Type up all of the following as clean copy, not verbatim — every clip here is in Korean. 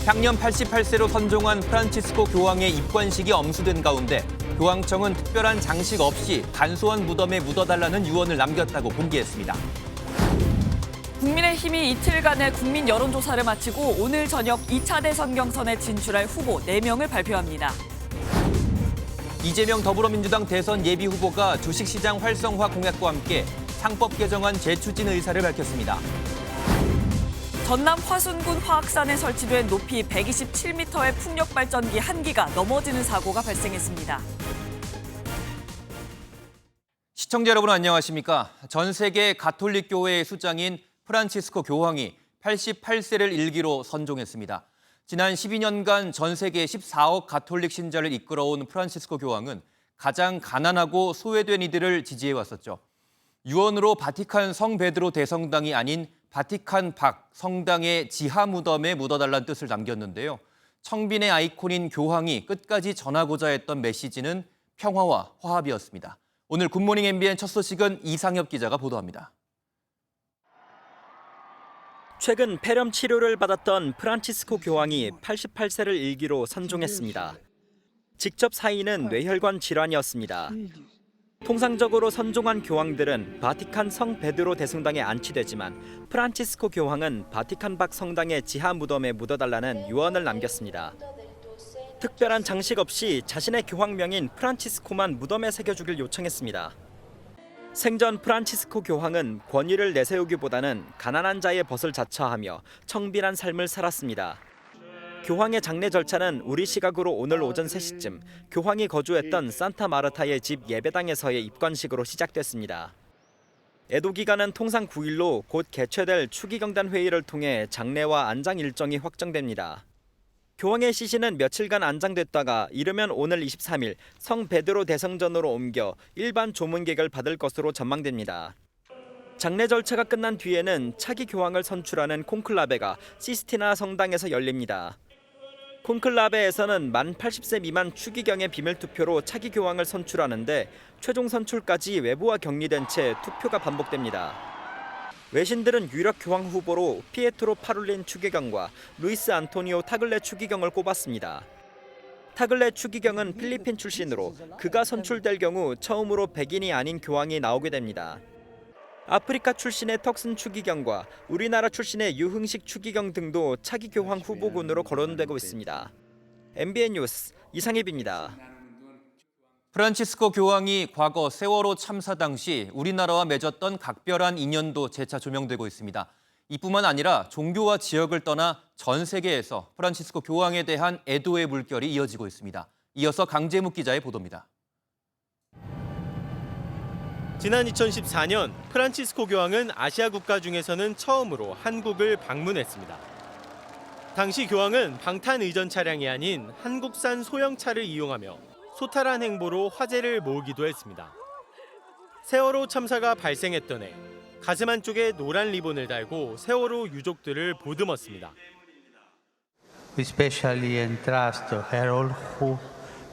향년 88세로 선종한 프란치스코 교황의 입관식이 엄수된 가운데 교황청은 특별한 장식 없이 간소한 무덤에 묻어달라는 유언을 남겼다고 공개했습니다. 국민의힘이 이틀간의 국민 여론조사를 마치고 오늘 저녁 2차 대선 경선에 진출할 후보 4명을 발표합니다. 이재명 더불어민주당 대선 예비 후보가 주식시장 활성화 공약과 함께 상법 개정안 재추진 의사를 밝혔습니다. 전남 화순군 화학산에 설치된 높이 127m의 풍력 발전기 한 기가 넘어지는 사고가 발생했습니다. 시청자 여러분 안녕하십니까? 전 세계 가톨릭 교회의 수장인 프란치스코 교황이 88세를 일기로 선종했습니다. 지난 12년간 전 세계 14억 가톨릭 신자를 이끌어온 프란치스코 교황은 가장 가난하고 소외된 이들을 지지해왔었죠. 유언으로 바티칸 성 베드로 대성당이 아닌 바티칸 밖 성당의 지하 무덤에 묻어달라는 뜻을 남겼는데요. 청빈의 아이콘인 교황이 끝까지 전하고자 했던 메시지는 평화와 화합이었습니다. 오늘 굿모닝 MBN 첫 소식은 이상엽 기자가 보도합니다. 최근 폐렴 치료를 받았던 프란치스코 교황이 88세를 일기로 선종했습니다. 직접 사인은 뇌혈관 질환이었습니다. 통상적으로 선종한 교황들은 바티칸 성 베드로 대성당에 안치되지만 프란치스코 교황은 바티칸 밖 성당의 지하 무덤에 묻어달라는 유언을 남겼습니다. 특별한 장식 없이 자신의 교황명인 프란치스코만 무덤에 새겨주길 요청했습니다. 생전 프란치스코 교황은 권위를 내세우기보다는 가난한 자의 벗을 자처하며 청빈한 삶을 살았습니다. 교황의 장례 절차는 우리 시각으로 오늘 오전 3시쯤 교황이 거주했던 산타마르타의 집 예배당에서의 입관식으로 시작됐습니다. 애도 기간은 통상 9일로 곧 개최될 추기경단 회의를 통해 장례와 안장 일정이 확정됩니다. 교황의 시신은 며칠간 안장됐다가 이르면 오늘 23일 성 베드로 대성전으로 옮겨 일반 조문객을 받을 것으로 전망됩니다. 장례 절차가 끝난 뒤에는 차기 교황을 선출하는 콘클라베가 시스티나 성당에서 열립니다. 콘클라베에서는 만 80세 미만 추기경의 비밀투표로 차기 교황을 선출하는데 최종 선출까지 외부와 격리된 채 투표가 반복됩니다. 외신들은 유력 교황 후보로 피에트로 파룰린 추기경과 루이스 안토니오 타글레 추기경을 꼽았습니다. 타글레 추기경은 필리핀 출신으로 그가 선출될 경우 처음으로 백인이 아닌 교황이 나오게 됩니다. 아프리카 출신의 턱슨 추기경과 우리나라 출신의 유흥식 추기경 등도 차기 교황 후보군으로 거론되고 있습니다. MBN 뉴스 이상입입니다. 프란치스코 교황이 과거 세월호 참사 당시 우리나라와 맺었던 각별한 인연도 재차 조명되고 있습니다. 이뿐만 아니라 종교와 지역을 떠나 전 세계에서 프란치스코 교황에 대한 애도의 물결이 이어지고 있습니다. 이어서 강재묵 기자의 보도입니다. 지난 2014년 프란치스코 교황은 아시아 국가 중에서는 처음으로 한국을 방문했습니다. 당시 교황은 방탄 의전 차량이 아닌 한국산 소형차를 이용하며 소탈한 행보로 화제를 모으기도 했습니다. 세월호 참사가 발생했던 해 가슴 한쪽에 노란 리본을 달고 세월호 유족들을 보듬었습니다. We especially entrust to her all who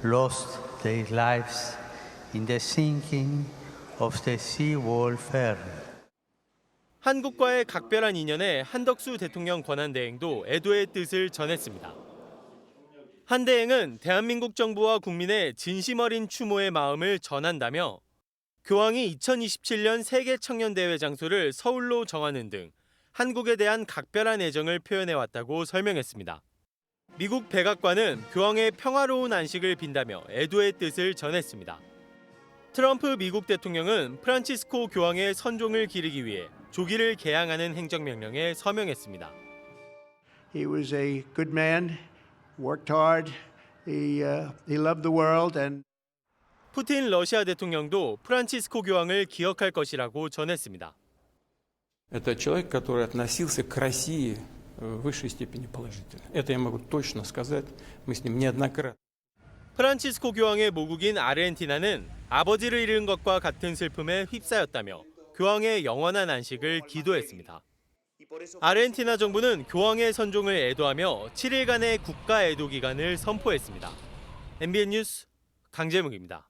lost their lives in the sinking of the seawall fair. 한국과의 각별한 인연에 한덕수 대통령 권한대행도 애도의 뜻을 전했습니다. 한 대행은 대한민국 정부와 국민의 진심 어린 추모의 마음을 전한다며 교황이 2027년 세계청년대회 장소를 서울로 정하는 등 한국에 대한 각별한 애정을 표현해왔다고 설명했습니다. 미국 백악관은 교황의 평화로운 안식을 빈다며 애도의 뜻을 전했습니다. 트럼프 미국 대통령은 프란치스코 교황의 선종을 기리기 위해 조기를 개항하는 행정명령에 서명했습니다. He was a good man. Worked hard. He loved the world and 푸틴 러시아 대통령도 프란치스코 교황을 기억할 것이라고 전했습니다. Это человек, который относился к России в высшей степени положительно. Это я могу точно сказать. Мы с ним неоднократно. 프란치스코 교황의 모국인 아르헨티나는 아버지를 잃은 것과 같은 슬픔에 휩싸였다며 교황의 영원한 안식을 기도했습니다. 아르헨티나 정부는 교황의 선종을 애도하며 7일간의 국가 애도 기간을 선포했습니다. MBN 뉴스 강재묵입니다.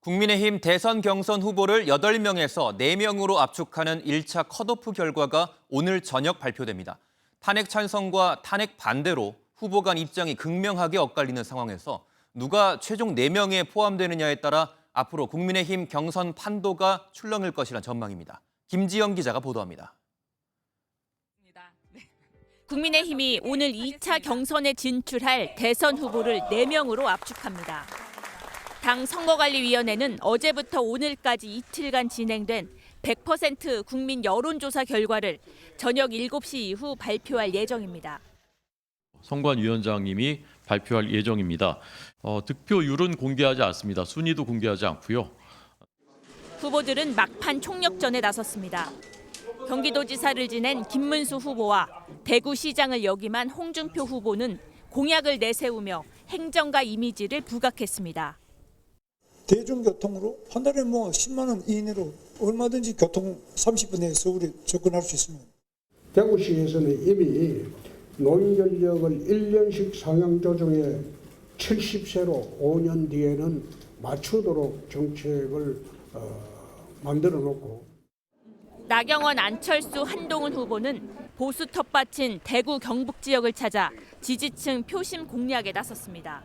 국민의힘 대선 경선 후보를 8명에서 4명으로 압축하는 1차 컷오프 결과가 오늘 저녁 발표됩니다. 탄핵 찬성과 탄핵 반대로 후보 간 입장이 극명하게 엇갈리는 상황에서 누가 최종 4명에 포함되느냐에 따라 앞으로 국민의힘 경선 판도가 출렁일 것이란 전망입니다. 김지영 기자가 보도합니다. 국민의힘이 오늘 2차 경선에 진출할 대선 후보를 4명으로 압축합니다. 당 선거관리위원회는 어제부터 오늘까지 이틀간 진행된 100% 국민 여론조사 결과를 저녁 7시 이후 발표할 예정입니다. 선관위원장님이 발표할 예정입니다. 득표율은 공개하지 않습니다. 순위도 공개하지 않고요. 후보들은 막판 총력전에 나섰습니다. 경기도지사를 지낸 김문수 후보와 대구시장을 역임한 홍준표 후보는 공약을 내세우며 행정가 이미지를 부각했습니다. 대중교통으로 한 달에 10만 원 이내로 얼마든지 교통 30분 내에 서울에 접근할 수 있습니다. 대구시에서는 이미 노인연령을 1년씩 상향 조정해 70세로 5년 뒤에는 맞추도록 정책을 만들어 놓고. 나경원, 안철수, 한동훈 후보는 보수 텃밭인 대구 경북 지역을 찾아 지지층 표심 공략에 나섰습니다.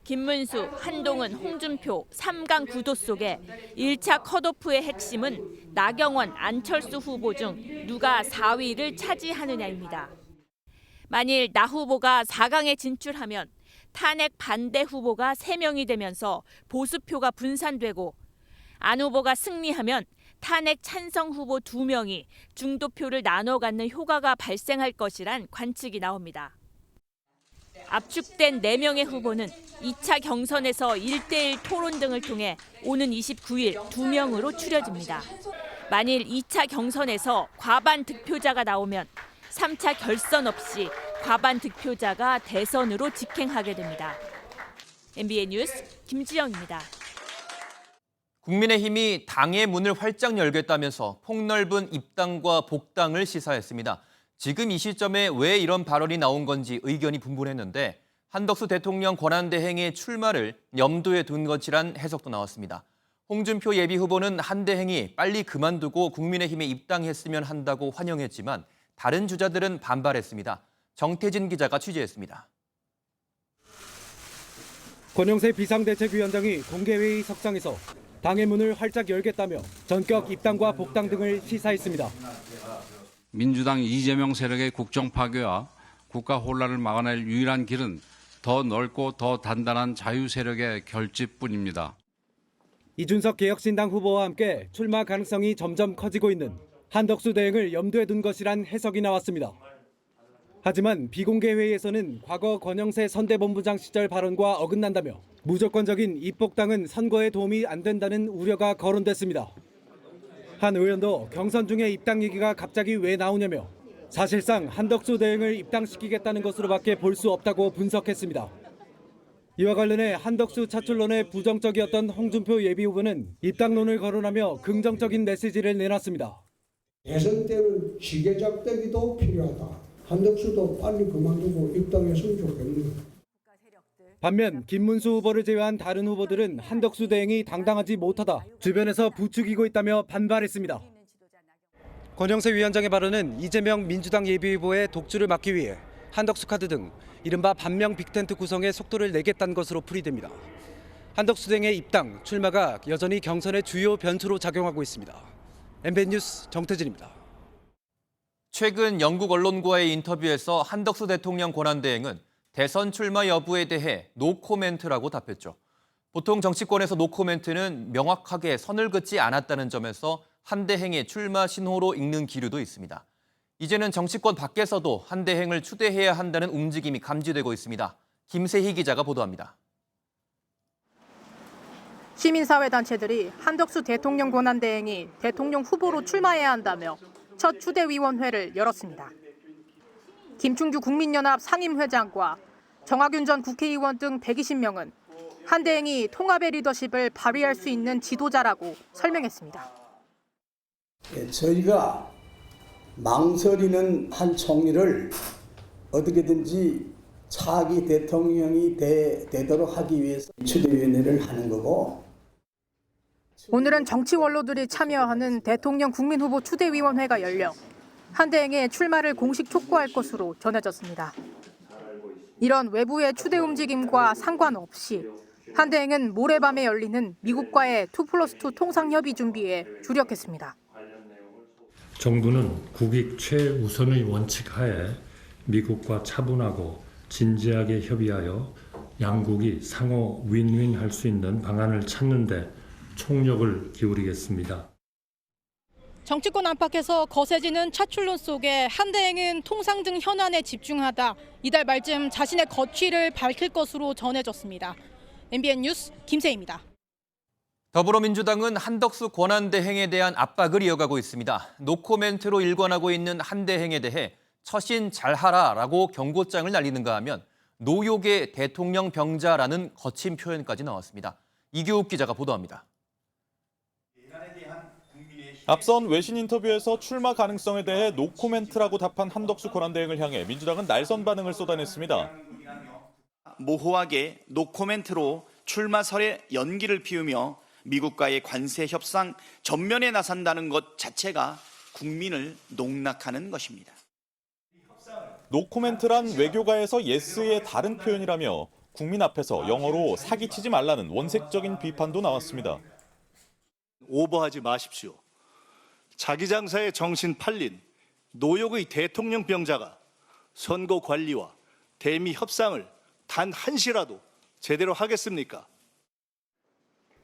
김문수, 한동훈, 홍준표 3강 구도 속에 1차 컷오프의 핵심은 나경원, 안철수 후보 중 누가 4위를 차지하느냐입니다. 만일 나 후보가 4강에 진출하면 탄핵 반대 후보가 3명이 되면서 보수표가 분산되고 안 후보가 승리하면 탄핵 찬성 후보 2명이 중도표를 나눠 갖는 효과가 발생할 것이란 관측이 나옵니다. 압축된 4명의 후보는 2차 경선에서 1대1 토론 등을 통해 오는 29일 2명으로 추려집니다. 만일 2차 경선에서 과반 득표자가 나오면 3차 결선 없이 과반 득표자가 대선으로 직행하게 됩니다. MBN 뉴스 김지영입니다. 국민의힘이 당의 문을 활짝 열겠다면서 폭넓은 입당과 복당을 시사했습니다. 지금 이 시점에 왜 이런 발언이 나온 건지 의견이 분분했는데 한덕수 대통령 권한대행의 출마를 염두에 둔 것이란 해석도 나왔습니다. 홍준표 예비후보는 한대행이 빨리 그만두고 국민의힘에 입당했으면 한다고 환영했지만 다른 주자들은 반발했습니다. 정태진 기자가 취재했습니다. 권영세 비상대책위원장이 공개회의석상에서 당의 문을 활짝 열겠다며 전격 입당과 복당 등을 시사했습니다. 민주당 이재명 세력의 국정 파괴와 국가 혼란을 막아낼 유일한 길은 더 넓고 더 단단한 자유 세력의 결집뿐입니다. 이준석 개혁신당 후보와 함께 출마 가능성이 점점 커지고 있는 한덕수 대행을 염두에 둔 것이란 해석이 나왔습니다. 하지만 비공개 회의에서는 과거 권영세 선대본부장 시절 발언과 어긋난다며 무조건적인 입복당은 선거에 도움이 안 된다는 우려가 거론됐습니다. 한 의원도 경선 중에 입당 얘기가 갑자기 왜 나오냐며 사실상 한덕수 대행을 입당시키겠다는 것으로밖에 볼 수 없다고 분석했습니다. 이와 관련해 한덕수 차출론에 부정적이었던 홍준표 예비후보는 입당론을 거론하며 긍정적인 메시지를 내놨습니다. 대선 때는 지게작대기도 필요하다. 한덕수도 빨리 그만두고 입당했으면 좋겠네요. 반면 김문수 후보를 제외한 다른 후보들은 한덕수 대행이 당당하지 못하다, 주변에서 부추기고 있다며 반발했습니다. 권영세 위원장의 발언은 이재명 민주당 예비후보의 독주를 막기 위해 한덕수 카드 등 이른바 반명 빅텐트 구성에 속도를 내겠다는 것으로 풀이됩니다. 한덕수 대행의 입당, 출마가 여전히 경선의 주요 변수로 작용하고 있습니다. MBN 뉴스 정태진입니다. 최근 영국 언론과의 인터뷰에서 한덕수 대통령 권한대행은 대선 출마 여부에 대해 노코멘트라고 답했죠. 보통 정치권에서 노코멘트는 명확하게 선을 긋지 않았다는 점에서 한대행의 출마 신호로 읽는 기류도 있습니다. 이제는 정치권 밖에서도 한대행을 추대해야 한다는 움직임이 감지되고 있습니다. 김세희 기자가 보도합니다. 시민사회단체들이 한덕수 대통령 권한대행이 대통령 후보로 출마해야 한다며 첫 추대위원회를 열었습니다. 김충규 국민연합 상임회장과 정학윤 전 국회의원 등 120명은 한대행이 통합의 리더십을 발휘할 수 있는 지도자라고 설명했습니다. 저희가 망설이는 한 총리를 어떻게든지 차기 대통령이 되도록 하기 위해서 추대위원회를 하는 거고, 오늘은 정치 원로들이 참여하는 대통령 국민후보 추대위원회가 열려 한대행의 출마를 공식 촉구할 것으로 전해졌습니다. 이런 외부의 추대 움직임과 상관없이 한대행은 모레밤에 열리는 미국과의 2+2 통상협의 준비에 주력했습니다. 정부는 국익 최우선의 원칙 하에 미국과 차분하고 진지하게 협의하여 양국이 상호 윈윈할 수 있는 방안을 찾는 데 총력을 기울이겠습니다. 정치권 안팎에서 거세지는 차출론 속에 한대행은 통상 등 현안에 집중하다 이달 말쯤 자신의 거취를 밝힐 것으로 전해졌습니다. MBN 뉴스 김세희입니다. 더불어민주당은 한덕수 권한대행에 대한 압박을 이어가고 있습니다. 노코멘트로 일관하고 있는 한대행에 대해 처신 잘하라라고 경고장을 날리는가 하면 노욕의 대통령 병자라는 거친 표현까지 나왔습니다. 이규욱 기자가 보도합니다. 앞선 외신 인터뷰에서 출마 가능성에 대해 노코멘트라고 답한 한덕수 권한대행을 향해 민주당은 날선 반응을 쏟아냈습니다. 모호하게 노코멘트로 출마설에 연기를 피우며 미국과의 관세 협상 전면에 나선다는 것 자체가 국민을 농락하는 것입니다. 노코멘트란 외교가에서 예스의 다른 표현이라며 국민 앞에서 영어로 사기치지 말라는 원색적인 비판도 나왔습니다. 오버하지 마십시오. 자기 장사에 정신 팔린 노욕의 대통령 병자가 선거 관리와 대미 협상을 단 한시라도 제대로 하겠습니까?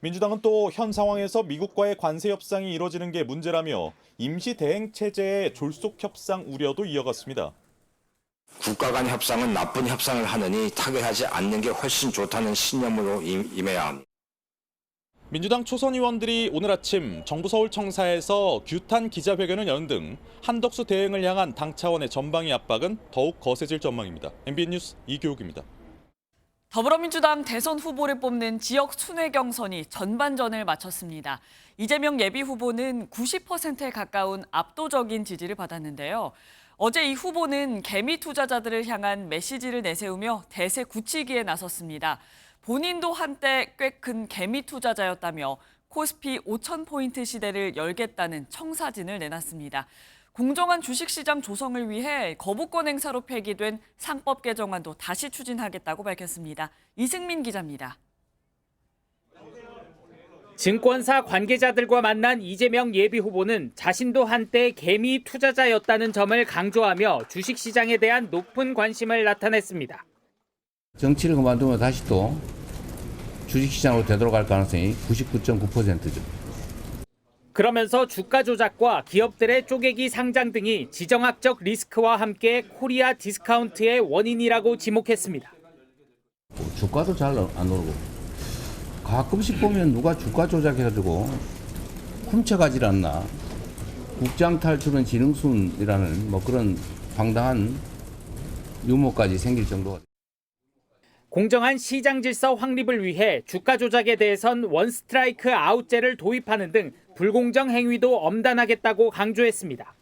민주당은 또 현 상황에서 미국과의 관세 협상이 이뤄지는 게 문제라며 임시 대행 체제의 졸속 협상 우려도 이어갔습니다. 국가 간 협상은 나쁜 협상을 하느니 타결하지 않는 게 훨씬 좋다는 신념으로 임해야 합니다. 민주당 초선 의원들이 오늘 아침 정부 서울청사에서 규탄 기자회견을 여는 등 한덕수 대행을 향한 당 차원의 전방위 압박은 더욱 거세질 전망입니다. MBN 뉴스 이규욱입니다. 더불어민주당 대선 후보를 뽑는 지역 순회 경선이 전반전을 마쳤습니다. 이재명 예비후보는 90%에 가까운 압도적인 지지를 받았는데요. 어제 이 후보는 개미 투자자들을 향한 메시지를 내세우며 대세 굳히기에 나섰습니다. 본인도 한때 꽤 큰 개미 투자자였다며 코스피 5,000포인트 시대를 열겠다는 청사진을 내놨습니다. 공정한 주식시장 조성을 위해 거부권 행사로 폐기된 상법 개정안도 다시 추진하겠다고 밝혔습니다. 이승민 기자입니다. 증권사 관계자들과 만난 이재명 예비후보는 자신도 한때 개미 투자자였다는 점을 강조하며 주식시장에 대한 높은 관심을 나타냈습니다. 정치를 그만두면 다시 또 주식시장으로 되돌아갈 가능성이 99.9%죠. 그러면서 주가 조작과 기업들의 쪼개기 상장 등이 지정학적 리스크와 함께 코리아 디스카운트의 원인이라고 지목했습니다. 주가도 잘 안 오르고 가끔씩 보면 누가 주가 조작해가지고 훔쳐가질 않나. 국장 탈출은 지능순이라는 그런 황당한 유머까지 생길 정도가. 공정한 시장 질서 확립을 위해 주가 조작에 대해선 원스트라이크 아웃제를 도입하는 등 불공정 행위도 엄단하겠다고 강조했습니다.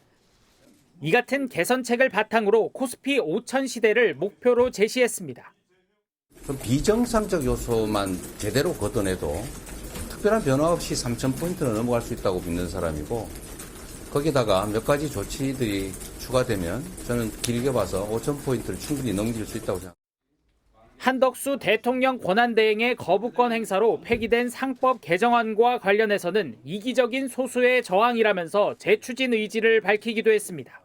이 같은 개선책을 바탕으로 코스피 5,000 시대를 목표로 제시했습니다. 비정상적 요소만 제대로 걷어내도 특별한 변화 없이 3,000포인트는 넘어갈 수 있다고 믿는 사람이고, 거기다가 몇 가지 조치들이 추가되면 저는 길게 봐서 5,000포인트를 충분히 넘길 수 있다고 생각합니다. 한덕수 대통령 권한대행의 거부권 행사로 폐기된 상법 개정안과 관련해서는 이기적인 소수의 저항이라면서 재추진 의지를 밝히기도 했습니다.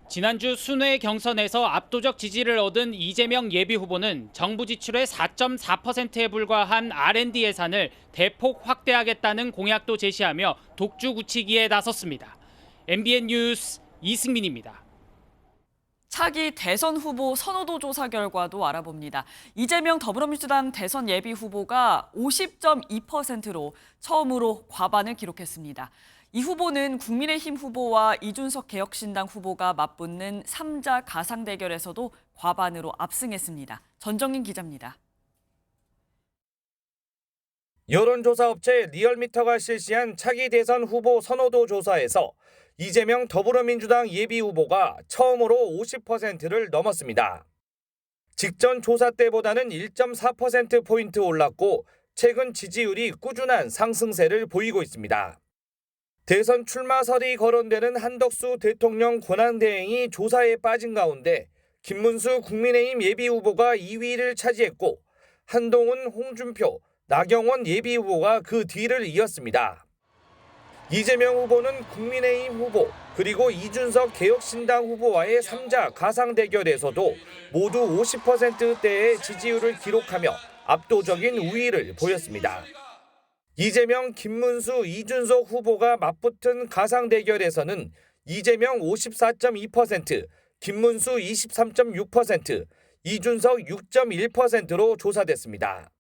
지난주 순회 경선에서 압도적 지지를 얻은 이재명 예비후보는 정부 지출의 4.4%에 불과한 R&D 예산을 대폭 확대하겠다는 공약도 제시하며 독주 굳히기에 나섰습니다. MBN 뉴스 이승민입니다. 차기 대선 후보 선호도 조사 결과도 알아봅니다. 이재명 더불어민주당 대선 예비 후보가 50.2%로 처음으로 과반을 기록했습니다. 이 후보는 국민의힘 후보와 이준석 개혁신당 후보가 맞붙는 3자 가상 대결에서도 과반으로 압승했습니다. 전정인 기자입니다. 여론조사 업체 리얼미터가 실시한 차기 대선 후보 선호도 조사에서 이재명 더불어민주당 예비후보가 처음으로 50%를 넘었습니다. 직전 조사 때보다는 1.4%포인트 올랐고 최근 지지율이 꾸준한 상승세를 보이고 있습니다. 대선 출마설이 거론되는 한덕수 대통령 권한대행이 조사에 빠진 가운데 김문수 국민의힘 예비후보가 2위를 차지했고 한동훈, 홍준표, 나경원 예비후보가 그 뒤를 이었습니다. 이재명 후보는 국민의힘 후보 그리고 이준석 개혁신당 후보와의 3자 가상 대결에서도 모두 50%대의 지지율을 기록하며 압도적인 우위를 보였습니다. 이재명, 김문수, 이준석 후보가 맞붙은 가상 대결에서는 이재명 54.2%, 김문수 23.6%, 이준석 6.1%로 조사됐습니다.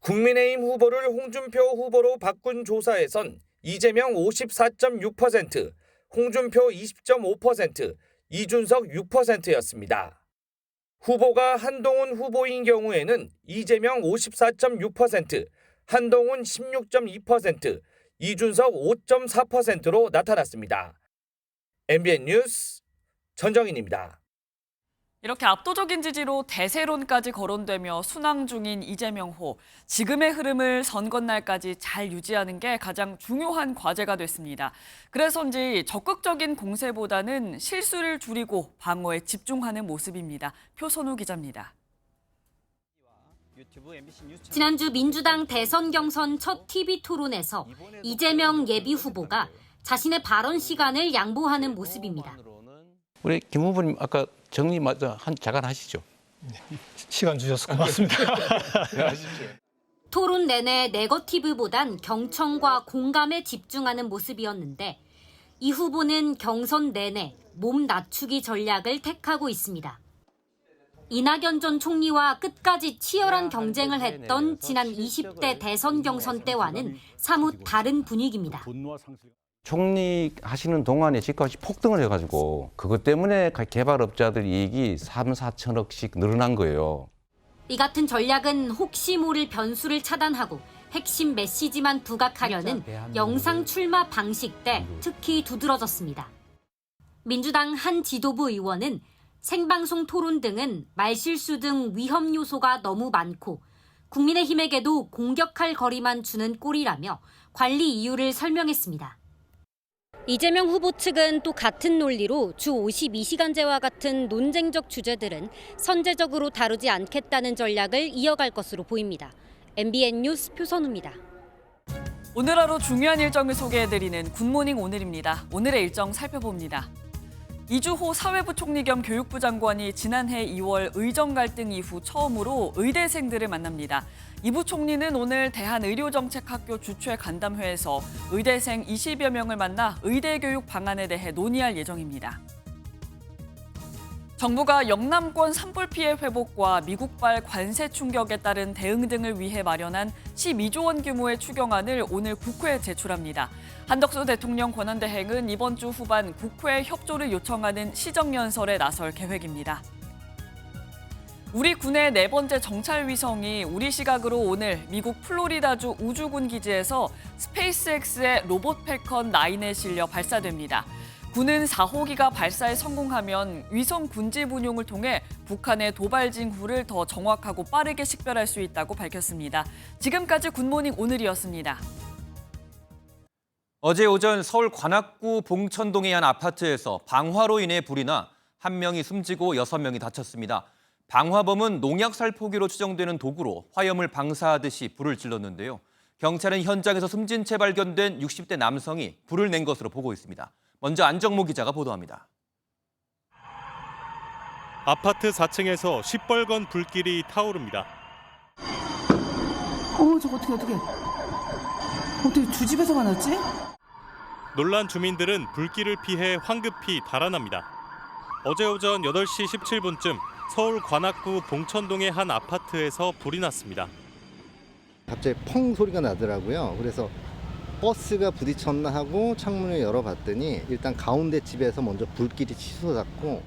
국민의힘 후보를 홍준표 후보로 바꾼 조사에선 이재명 54.6%, 홍준표 20.5%, 이준석 6%였습니다. 후보가 한동훈 후보인 경우에는 이재명 54.6%, 한동훈 16.2%, 이준석 5.4%로 나타났습니다. MBN 뉴스 전정인입니다. 이렇게 압도적인 지지로 대세론까지 거론되며 순항 중인 이재명호. 지금의 흐름을 선거날까지 잘 유지하는 게 가장 중요한 과제가 됐습니다. 그래서인지 적극적인 공세보다는 실수를 줄이고 방어에 집중하는 모습입니다. 표선우 기자입니다. 지난주 민주당 대선 경선 첫 TV 토론에서 이재명 예비후보가 자신의 발언 시간을 양보하는 모습입니다. 우리 김 후보님 아까 정리 마저 잠깐 하시죠. 시간 주셔서 고맙습니다. 토론 내내 네거티브보단 경청과 공감에 집중하는 모습이었는데 이 후보는 경선 내내 몸 낮추기 전략을 택하고 있습니다. 이낙연 전 총리와 끝까지 치열한 경쟁을 했던 지난 20대 대선 경선 때와는 사뭇 다른 분위기입니다. 총리 하시는 동안에 집값이 폭등을 해가지고 그것 때문에 개발업자들 이익이 3, 4천억씩 늘어난 거예요. 이 같은 전략은 혹시 모를 변수를 차단하고 핵심 메시지만 부각하려는 영상 출마 방식 때 특히 두드러졌습니다. 민주당 한 지도부 의원은 생방송 토론 등은 말실수 등 위험 요소가 너무 많고 국민의힘에게도 공격할 거리만 주는 꼴이라며 관리 이유를 설명했습니다. 이재명 후보 측은 또 같은 논리로 주 52시간제와 같은 논쟁적 주제들은 선제적으로 다루지 않겠다는 전략을 이어갈 것으로 보입니다. MBN 뉴스 표선우입니다. 오늘 하루 중요한 일정을 소개해드리는 굿모닝 오늘입니다. 오늘의 일정 살펴봅니다. 이주호 사회부 총리 겸 교육부 장관이 지난해 2월 의정 갈등 이후 처음으로 의대생들을 만납니다. 이 부총리는 오늘 대한의료정책학교 주최 간담회에서 의대생 20여 명을 만나 의대교육 방안에 대해 논의할 예정입니다. 정부가 영남권 산불 피해 회복과 미국발 관세 충격에 따른 대응 등을 위해 마련한 12조 원 규모의 추경안을 오늘 국회에 제출합니다. 한덕수 대통령 권한대행은 이번 주 후반 국회에 협조를 요청하는 시정연설에 나설 계획입니다. 우리 군의 4번째 정찰 위성이 우리 시각으로 오늘 미국 플로리다주 우주군 기지에서 스페이스X의 로봇 팰컨 9에 실려 발사됩니다. 군은 4호기가 발사에 성공하면 위성 군집 운용을 통해 북한의 도발 징후를 더 정확하고 빠르게 식별할 수 있다고 밝혔습니다. 지금까지 굿모닝 오늘이었습니다. 어제 오전 서울 관악구 봉천동의 한 아파트에서 방화로 인해 불이 나 1명이 숨지고 6명이 다쳤습니다. 방화범은 농약 살포기로 추정되는 도구로 화염을 방사하듯이 불을 질렀는데요. 경찰은 현장에서 숨진 채 발견된 60대 남성이 불을 낸 것으로 보고 있습니다. 먼저 안정모 기자가 보도합니다. 아파트 4층에서 시뻘건 불길이 타오릅니다. 저거 어떻게 주집에서가 났지? 놀란 주민들은 불길을 피해 황급히 달아납니다. 어제 오전 8시 17분쯤 서울 관악구 봉천동의 한 아파트에서 불이 났습니다. 갑자기 펑 소리가 나더라고요. 그래서 버스가 부딪혔나 하고 창문을 열어봤더니 일단 가운데 집에서 먼저 불길이 치솟았고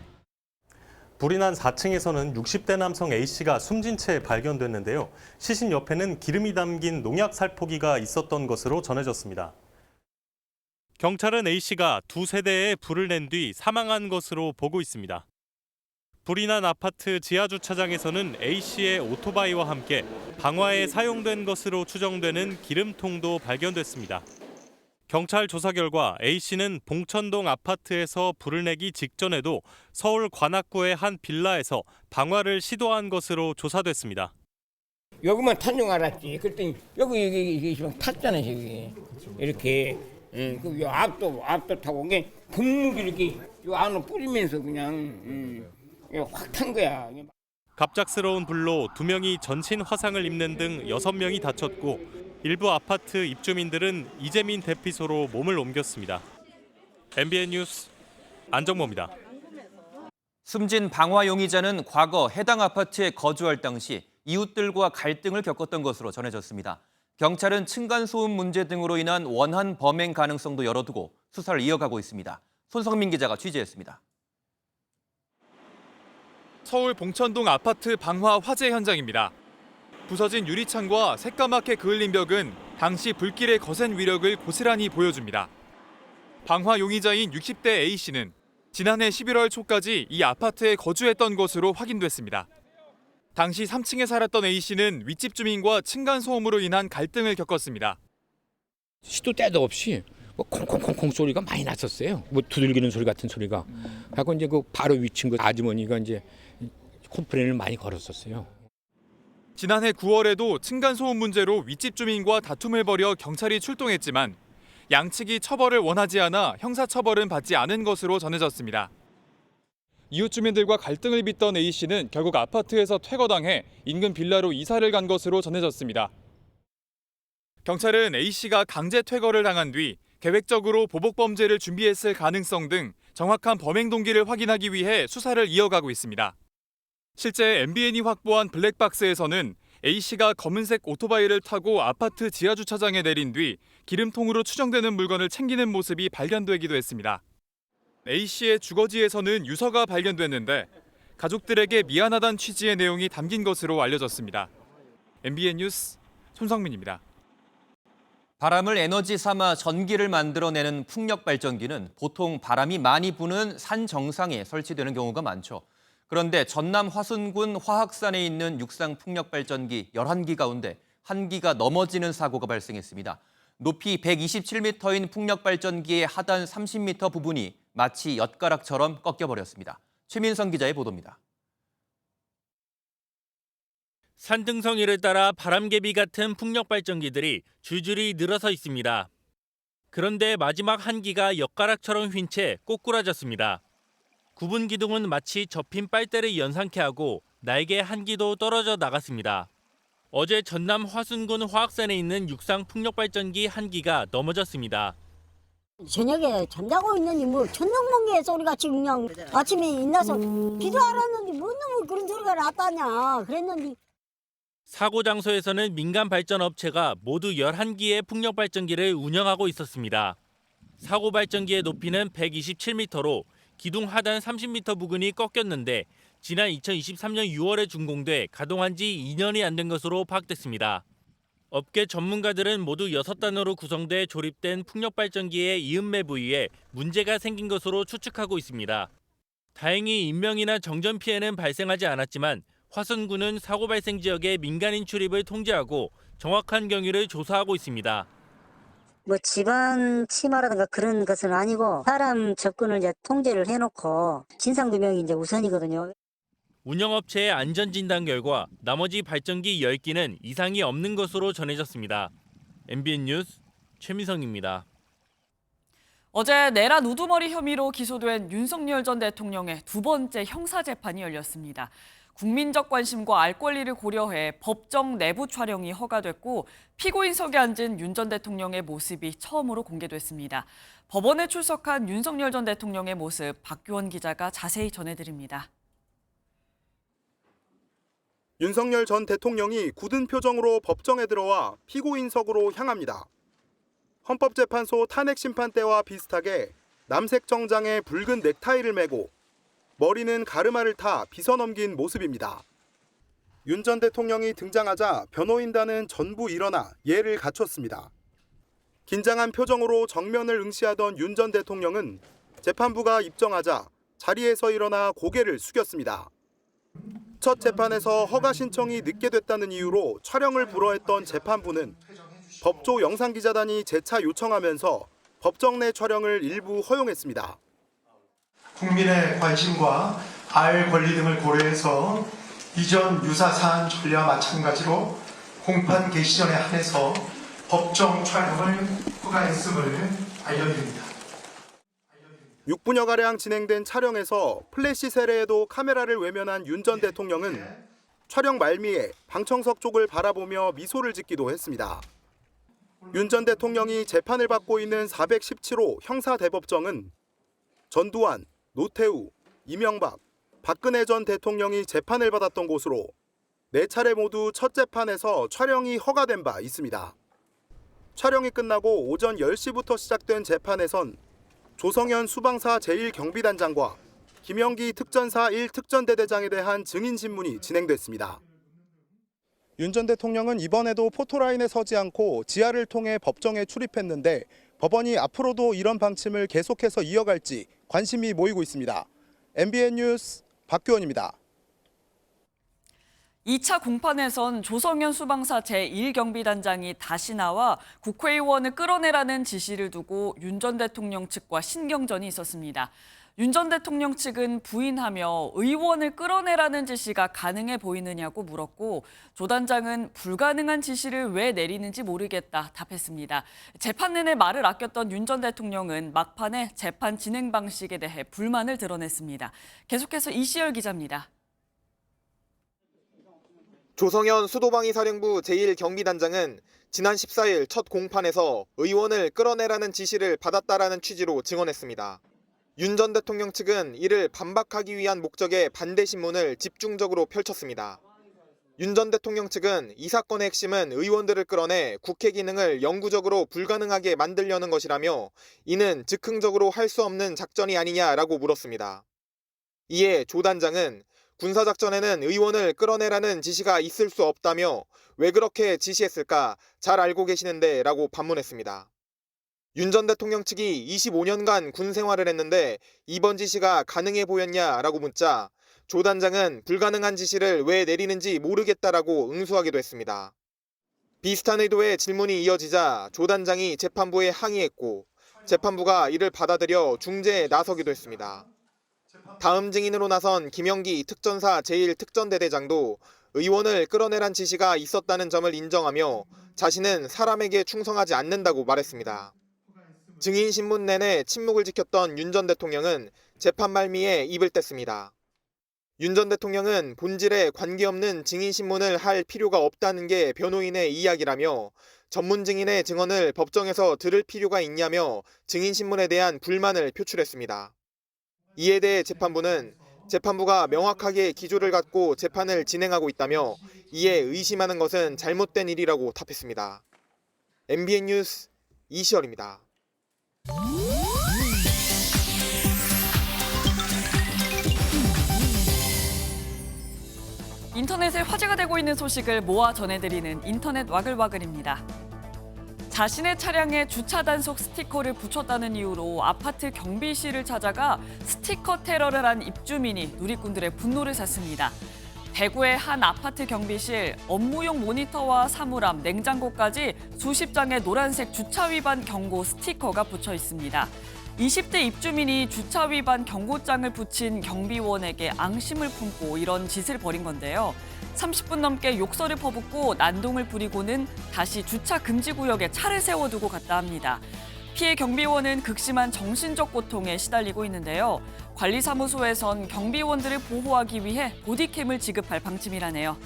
불이 난 4층에서는 60대 남성 A씨가 숨진 채 발견됐는데요. 시신 옆에는 기름이 담긴 농약 살포기가 있었던 것으로 전해졌습니다. 경찰은 A씨가 2세대에 불을 낸 뒤 사망한 것으로 보고 있습니다. 불이 난 아파트 지하주차장에서는 A씨의 오토바이와 함께 방화에 사용된 것으로 추정되는 기름통도 발견됐습니다. 경찰 조사 결과 A씨는 봉천동 아파트에서 불을 내기 직전에도 서울 관악구의 한 빌라에서 방화를 시도한 것으로 조사됐습니다. 여기만 탄 줄 알았지. 그랬더니 여기 탔잖아, 저기. 이렇게. 그 앞도 타고 이게 분무기 이렇게 요 안으로 뿌리면서 그냥 확 탄 거야. 갑작스러운 불로 2명이 전신 화상을 입는 등 6명이 다쳤고 일부 아파트 입주민들은 이재민 대피소로 몸을 옮겼습니다. MBN 뉴스 안정모입니다. 숨진 방화 용의자는 과거 해당 아파트에 거주할 당시 이웃들과 갈등을 겪었던 것으로 전해졌습니다. 경찰은 층간소음 문제 등으로 인한 원한 범행 가능성도 열어두고 수사를 이어가고 있습니다. 손성민 기자가 취재했습니다. 서울 봉천동 아파트 방화 화재 현장입니다. 부서진 유리창과 새까맣게 그을린 벽은 당시 불길의 거센 위력을 고스란히 보여줍니다. 방화 용의자인 60대 A씨는 지난해 11월 초까지 이 아파트에 거주했던 것으로 확인됐습니다. 당시 3층에 살았던 A씨는 윗집 주민과 층간소음으로 인한 갈등을 겪었습니다. 시도 때도 없이 뭐 콩콩콩콩 소리가 많이 났었어요. 뭐 두들기는 소리 같은 소리가. 하고 이제 그 바로 위층 그 아주머니가 이제 컴플레인을 많이 걸었었어요. 지난해 9월에도 층간소음 문제로 윗집 주민과 다툼을 벌여 경찰이 출동했지만 양측이 처벌을 원하지 않아 형사처벌은 받지 않은 것으로 전해졌습니다. 이웃 주민들과 갈등을 빚던 A씨는 결국 아파트에서 퇴거당해 인근 빌라로 이사를 간 것으로 전해졌습니다. 경찰은 A씨가 강제 퇴거를 당한 뒤 계획적으로 보복범죄를 준비했을 가능성 등 정확한 범행 동기를 확인하기 위해 수사를 이어가고 있습니다. 실제 MBN이 확보한 블랙박스에서는 A씨가 검은색 오토바이를 타고 아파트 지하주차장에 내린 뒤 기름통으로 추정되는 물건을 챙기는 모습이 발견되기도 했습니다. A씨의 주거지에서는 유서가 발견됐는데 가족들에게 미안하다는 취지의 내용이 담긴 것으로 알려졌습니다. MBN 뉴스 손성민입니다. 바람을 에너지 삼아 전기를 만들어내는 풍력 발전기는 보통 바람이 많이 부는 산 정상에 설치되는 경우가 많죠. 그런데 전남 화순군 화학산에 있는 육상 풍력 발전기 11기 가운데 1기가 넘어지는 사고가 발생했습니다. 높이 127m인 풍력 발전기의 하단 30m 부분이 마치 엿가락처럼 꺾여버렸습니다. 최민성 기자의 보도입니다. 산등성이를 따라 바람개비 같은 풍력 발전기들이 줄줄이 늘어서 있습니다. 그런데 마지막 1기가 엿가락처럼 휜 채 꼬꾸라졌습니다. 구분 기둥은 마치 접힌 빨대를 연상케 하고 날개 1기도 떨어져 나갔습니다. 어제 전남 화순군 화학산에 있는 육상 풍력 발전기 1기가 넘어졌습니다. 저녁에 잠자고 있는지 뭐 천둥번개 소리가 지금 그냥 아침에 일어나서 비도 안 왔는데 뭔 놈의 그런 소리가 났다냐 그랬는데. 사고 장소에서는 민간 발전 업체가 모두 11기의 풍력 발전기를 운영하고 있었습니다. 사고 발전기의 높이는 127m로 기둥 하단 30m 부근이 꺾였는데 지난 2023년 6월에 준공돼 가동한 지 2년이 안 된 것으로 파악됐습니다. 업계 전문가들은 모두 6단으로 구성돼 조립된 풍력 발전기의 이음매 부위에 문제가 생긴 것으로 추측하고 있습니다. 다행히 인명이나 정전 피해는 발생하지 않았지만 화순군은 사고 발생 지역의 민간인 출입을 통제하고 정확한 경위를 조사하고 있습니다. 뭐 집안 침하라든가 그런 것은 아니고 사람 접근을 이제 통제를 해놓고 진상규명이 이제 우선이거든요. 운영업체의 안전진단 결과 나머지 발전기 10기는 이상이 없는 것으로 전해졌습니다. MBN 뉴스 최민성입니다. 어제 내란 우두머리 혐의로 기소된 윤석열 전 대통령의 2번째 형사재판이 열렸습니다. 국민적 관심과 알 권리를 고려해 법정 내부 촬영이 허가됐고 피고인석에 앉은 윤 전 대통령의 모습이 처음으로 공개됐습니다. 법원에 출석한 윤석열 전 대통령의 모습 박규원 기자가 자세히 전해드립니다. 윤석열 전 대통령이 굳은 표정으로 법정에 들어와 피고인석으로 향합니다. 헌법재판소 탄핵심판때와 비슷하게 남색 정장에 붉은 넥타이를 메고 머리는 가르마를 타 빗어넘긴 모습입니다. 윤 전 대통령이 등장하자 변호인단은 전부 일어나 예를 갖췄습니다. 긴장한 표정으로 정면을 응시하던 윤 전 대통령은 재판부가 입정하자 자리에서 일어나 고개를 숙였습니다. 첫 재판에서 허가 신청이 늦게 됐다는 이유로 촬영을 불허했던 재판부는 법조 영상기자단이 재차 요청하면서 법정 내 촬영을 일부 허용했습니다. 국민의 관심과 알 권리 등을 고려해서 이전 유사 사안 전례와 마찬가지로 공판 개시 전에 한해서 법정 촬영을 허가했음을 알려드립니다. 6분여가량 진행된 촬영에서 플래시 세례에도 카메라를 외면한 윤 전 대통령은 촬영 말미에 방청석 쪽을 바라보며 미소를 짓기도 했습니다. 윤 전 대통령이 재판을 받고 있는 417호 형사대법정은 전두환, 노태우, 이명박, 박근혜 전 대통령이 재판을 받았던 곳으로 4차례 모두 첫 재판에서 촬영이 허가된 바 있습니다. 촬영이 끝나고 오전 10시부터 시작된 재판에선 조성현 수방사 제1경비단장과 김영기 특전사 1특전대대장에 대한 증인신문이 진행됐습니다. 윤 전 대통령은 이번에도 포토라인에 서지 않고 지하를 통해 법정에 출입했는데 법원이 앞으로도 이런 방침을 계속해서 이어갈지 관심이 모이고 있습니다. MBN 뉴스 박규원입니다. 2차 공판에선 조성현 수방사 제1경비단장이 다시 나와 국회의원을 끌어내라는 지시를 두고 윤 전 대통령 측과 신경전이 있었습니다. 윤 전 대통령 측은 부인하며 의원을 끌어내라는 지시가 가능해 보이느냐고 물었고 조 단장은 불가능한 지시를 왜 내리는지 모르겠다 답했습니다. 재판 내내 말을 아꼈던 윤 전 대통령은 막판에 재판 진행 방식에 대해 불만을 드러냈습니다. 계속해서 이시열 기자입니다. 조성현 수도방위 사령부 제1경비단장은 지난 14일 첫 공판에서 의원을 끌어내라는 지시를 받았다라는 취지로 증언했습니다. 윤 전 대통령 측은 이를 반박하기 위한 목적의 반대 신문을 집중적으로 펼쳤습니다. 윤 전 대통령 측은 이 사건의 핵심은 의원들을 끌어내 국회 기능을 영구적으로 불가능하게 만들려는 것이라며 이는 즉흥적으로 할 수 없는 작전이 아니냐라고 물었습니다. 이에 조 단장은 군사작전에는 의원을 끌어내라는 지시가 있을 수 없다며 왜 그렇게 지시했을까 잘 알고 계시는데 라고 반문했습니다. 윤 전 대통령 측이 25년간 군 생활을 했는데 이번 지시가 가능해 보였냐라고 묻자 조 단장은 불가능한 지시를 왜 내리는지 모르겠다라고 응수하기도 했습니다. 비슷한 의도의 질문이 이어지자 조 단장이 재판부에 항의했고 재판부가 이를 받아들여 중재에 나서기도 했습니다. 다음 증인으로 나선 김영기 특전사 제1특전대대장도 의원을 끌어내란 지시가 있었다는 점을 인정하며 자신은 사람에게 충성하지 않는다고 말했습니다. 증인 신문 내내 침묵을 지켰던 윤 전 대통령은 재판 말미에 입을 뗐습니다. 윤 전 대통령은 본질에 관계없는 증인 신문을 할 필요가 없다는 게 변호인의 이야기라며 전문 증인의 증언을 법정에서 들을 필요가 있냐며 증인 신문에 대한 불만을 표출했습니다. 이에 대해 재판부는 재판부가 명확하게 기조를 갖고 재판을 진행하고 있다며 이에 의심하는 것은 잘못된 일이라고 답했습니다. MBN 뉴스 이시열입니다. 인터넷에 화제가 되고 있는 소식을 모아 전해드리는 인터넷 와글와글입니다. 자신의 차량에 주차 단속 스티커를 붙였다는 이유로 아파트 경비실을 찾아가 스티커 테러를 한 입주민이 누리꾼들의 분노를 샀습니다. 대구의 한 아파트 경비실, 업무용 모니터와 사물함, 냉장고까지 수십 장의 노란색 주차 위반 경고 스티커가 붙여 있습니다. 20대 입주민이 주차 위반 경고장을 붙인 경비원에게 앙심을 품고 이런 짓을 벌인 건데요. 30분 넘게 욕설을 퍼붓고 난동을 부리고는 다시 주차 금지 구역에 차를 세워두고 갔다 합니다. 피해 경비원은 극심한 정신적 고통에 시달리고 있는데요. 관리사무소에선 경비원들을 보호하기 위해 보디캠을 지급할 방침이라네요.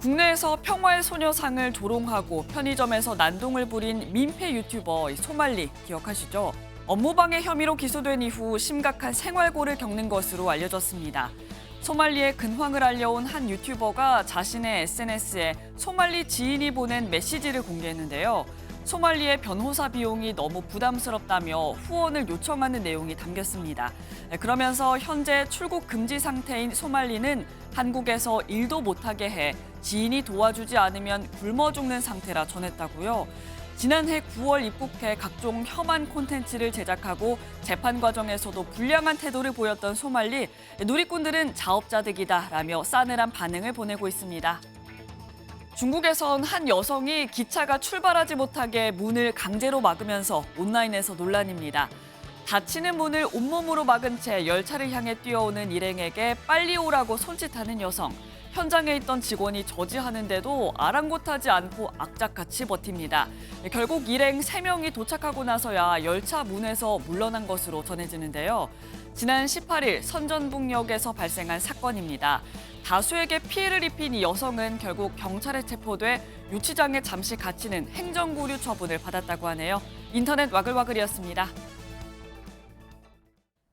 국내에서 평화의 소녀상을 조롱하고 편의점에서 난동을 부린 민폐 유튜버 소말리 기억하시죠? 업무방해 혐의로 기소된 이후 심각한 생활고를 겪는 것으로 알려졌습니다. 소말리의 근황을 알려온 한 유튜버가 자신의 SNS에 소말리 지인이 보낸 메시지를 공개했는데요. 소말리의 변호사 비용이 너무 부담스럽다며 후원을 요청하는 내용이 담겼습니다. 그러면서 현재 출국 금지 상태인 소말리는 한국에서 일도 못하게 해 지인이 도와주지 않으면 굶어 죽는 상태라 전했다고요. 지난해 9월 입국해 각종 혐한 콘텐츠를 제작하고 재판 과정에서도 불량한 태도를 보였던 소말리, 누리꾼들은 자업자득이다라며 싸늘한 반응을 보내고 있습니다. 중국에선 한 여성이 기차가 출발하지 못하게 문을 강제로 막으면서 온라인에서 논란입니다. 닫히는 문을 온몸으로 막은 채 열차를 향해 뛰어오는 일행에게 빨리 오라고 손짓하는 여성. 현장에 있던 직원이 저지하는데도 아랑곳하지 않고 악착같이 버팁니다. 결국 일행 3명이 도착하고 나서야 열차 문에서 물러난 것으로 전해지는데요. 지난 18일 선전북역에서 발생한 사건입니다. 다수에게 피해를 입힌 이 여성은 결국 경찰에 체포돼 유치장에 잠시 갇히는 행정구류 처분을 받았다고 하네요. 인터넷 와글와글이었습니다.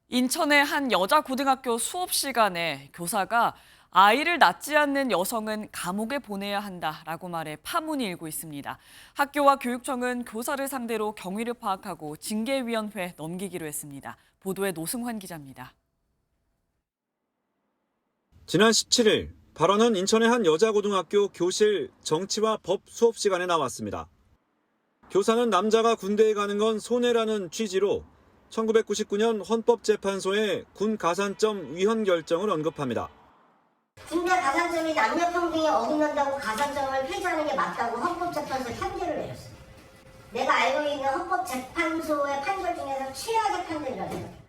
인천의 한 여자 고등학교 수업 시간에 교사가 아이를 낳지 않는 여성은 감옥에 보내야 한다라고 말해 파문이 일고 있습니다. 학교와 교육청은 교사를 상대로 경위를 파악하고 징계위원회에 넘기기로 했습니다. 보도에 노승환 기자입니다. 지난 17일 발언은 인천의 한 여자고등학교 교실 정치와 법 수업 시간에 나왔습니다. 교사는 남자가 군대에 가는 건 손해라는 취지로 1999년 헌법재판소의 군 가산점 위헌 결정을 언급합니다. 군대 가산점이 남녀평등에 어긋난다고 가산점을 폐지하는 게 맞다고 헌법재판소에 판결을 내렸어요. 내가 알고 있는 헌법재판소의 판결 중에서 최악의 판결이라고요.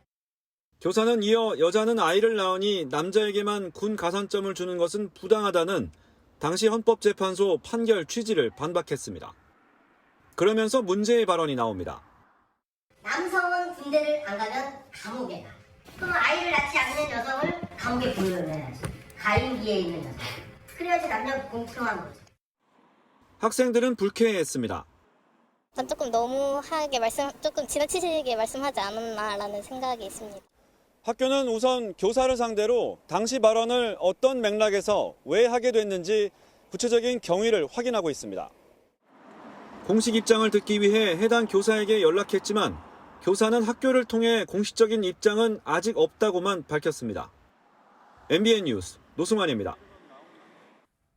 교사는 이어 여자는 아이를 낳으니 남자에게만 군 가산점을 주는 것은 부당하다는 당시 헌법재판소 판결 취지를 반박했습니다. 그러면서 문제의 발언이 나옵니다. 남성은 군대를 안 가면 감옥에 가. 그럼 아이를 낳지 않는 여성을 감옥에 보내야지. 가임기에 있는 여성. 그래야지 남녀 공평한 거죠. 학생들은 불쾌해했습니다. 조금 너무하게 조금 지나치게 말씀하지 않았나라는 생각이 있습니다. 학교는 우선 교사를 상대로 당시 발언을 어떤 맥락에서 왜 하게 됐는지 구체적인 경위를 확인하고 있습니다. 공식 입장을 듣기 위해 해당 교사에게 연락했지만 교사는 학교를 통해 공식적인 입장은 아직 없다고만 밝혔습니다. MBN 뉴스 노승환입니다.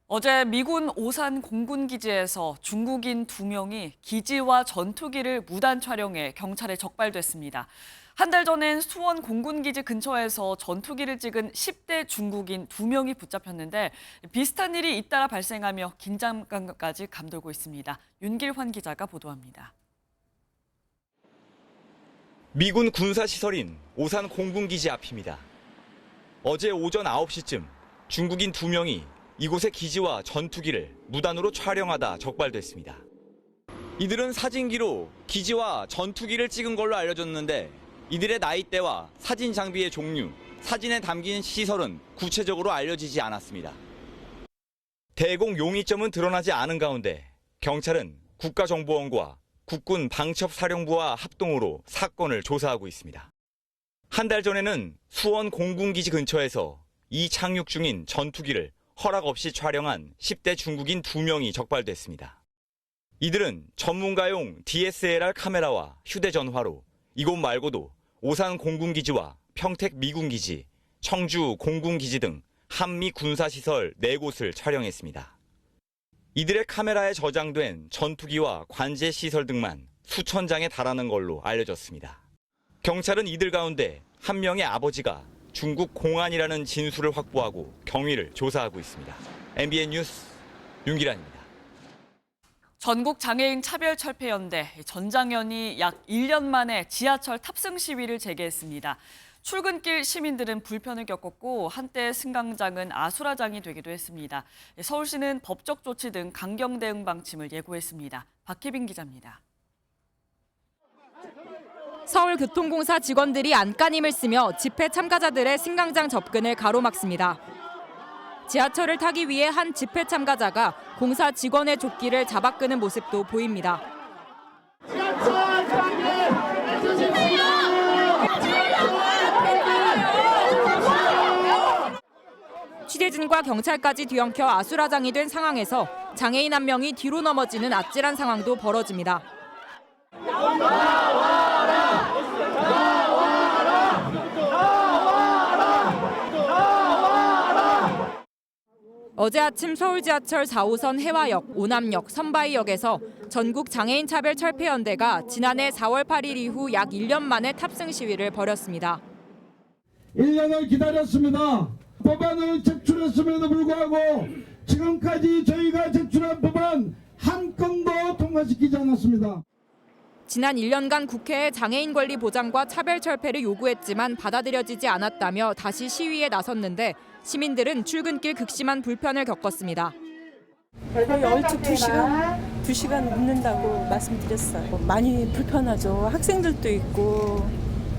어제 미군 오산 공군기지에서 중국인 2명이 기지와 전투기를 무단 촬영해 경찰에 적발됐습니다. 한 달 전엔 수원 공군기지 근처에서 전투기를 찍은 10대 중국인 2명이 붙잡혔는데 비슷한 일이 잇따라 발생하며 긴장감까지 감돌고 있습니다. 윤길환 기자가 보도합니다. 미군 군사시설인 오산 공군기지 앞입니다. 어제 오전 9시쯤 중국인 2명이 이곳의 기지와 전투기를 무단으로 촬영하다 적발됐습니다. 이들은 사진기로 기지와 전투기를 찍은 걸로 알려졌는데 이들의 나이대와 사진 장비의 종류, 사진에 담긴 시설은 구체적으로 알려지지 않았습니다. 대공 용의점은 드러나지 않은 가운데 경찰은 국가정보원과 국군 방첩사령부와 합동으로 사건을 조사하고 있습니다. 한 달 전에는 수원 공군기지 근처에서 이착륙 중인 전투기를 허락 없이 촬영한 10대 중국인 2명이 적발됐습니다. 이들은 전문가용 DSLR 카메라와 휴대전화로 이곳 말고도 오산 공군기지와 평택 미군기지, 청주 공군기지 등 한미 군사시설 4곳을 촬영했습니다. 이들의 카메라에 저장된 전투기와 관제시설 등만 수천 장에 달하는 걸로 알려졌습니다. 경찰은 이들 가운데 한 명의 아버지가 중국 공안이라는 진술을 확보하고 경위를 조사하고 있습니다. MBN 뉴스 윤기란입니다. 전국 장애인 차별철폐연대 전장현이 약 1년 만에 지하철 탑승 시위를 재개했습니다. 출근길 시민들은 불편을 겪었고 한때 승강장은 아수라장이 되기도 했습니다. 서울시는 법적 조치 등 강경 대응 방침을 예고했습니다. 박혜빈 기자입니다. 서울교통공사 직원들이 안간힘을 쓰며 집회 참가자들의 승강장 접근을 가로막습니다. 지하철을 타기 위해 한 집회 참가자가 공사 직원의 조끼를 잡아끄는 모습도 보입니다. 취재진과 경찰까지 뒤엉켜 아수라장이 된 상황에서 장애인 한 명이 뒤로 넘어지는 아찔한 상황도 벌어집니다. 어제 아침 서울 지하철 4호선 해화역, 오남역, 선바이역에서 전국 장애인 차별철폐연대가 지난해 4월 8일 이후 약 1년 만에 탑승 시위를 벌였습니다. 1년을 기다렸습니다. 법안을 제출했음에도 불구하고 지금까지 저희가 제출한 법안 한 건도 통과시키지 않았습니다. 지난 1년간 국회에 장애인 권리 보장과 차별 철폐를 요구했지만 받아들여지지 않았다며 다시 시위에 나섰는데 시민들은 출근길 극심한 불편을 겪었습니다. 거의 얼추 2시간 늦는다고 말씀드렸어요. 많이 불편하죠. 학생들도 있고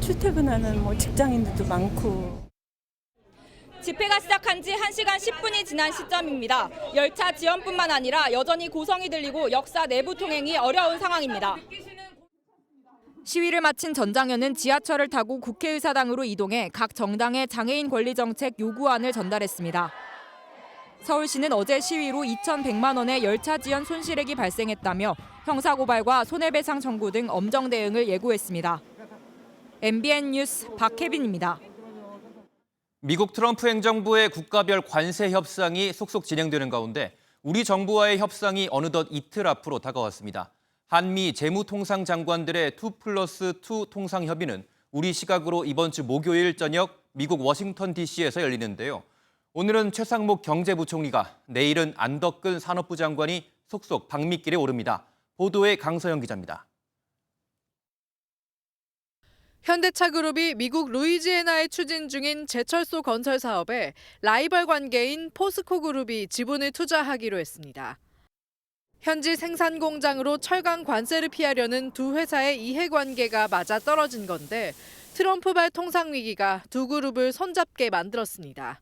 출퇴근하는 직장인들도 많고. 집회가 시작한 지 1시간 10분이 지난 시점입니다. 열차 지연뿐만 아니라 여전히 고성이 들리고 역사 내부 통행이 어려운 상황입니다. 시위를 마친 전장현은 지하철을 타고 국회의사당으로 이동해 각 정당의 장애인 권리 정책 요구안을 전달했습니다. 서울시는 어제 시위로 2,100만 원의 열차 지연 손실액이 발생했다며 형사고발과 손해배상 청구 등 엄정 대응을 예고했습니다. MBN 뉴스 박혜빈입니다. 미국 트럼프 행정부의 국가별 관세 협상이 속속 진행되는 가운데 우리 정부와의 협상이 어느덧 이틀 앞으로 다가왔습니다. 한미 재무통상장관들의 2+2 통상협의는 우리 시각으로 이번 주 목요일 저녁 미국 워싱턴 DC에서 열리는데요. 오늘은 최상목 경제부총리가, 내일은 안덕근 산업부 장관이 속속 방미길에 오릅니다. 보도에 강서영 기자입니다. 현대차그룹이 미국 루이지애나에 추진 중인 제철소 건설 사업에 라이벌 관계인 포스코그룹이 지분을 투자하기로 했습니다. 현지 생산 공장으로 철강 관세를 피하려는 두 회사의 이해관계가 맞아떨어진 건데 트럼프발 통상 위기가 두 그룹을 손잡게 만들었습니다.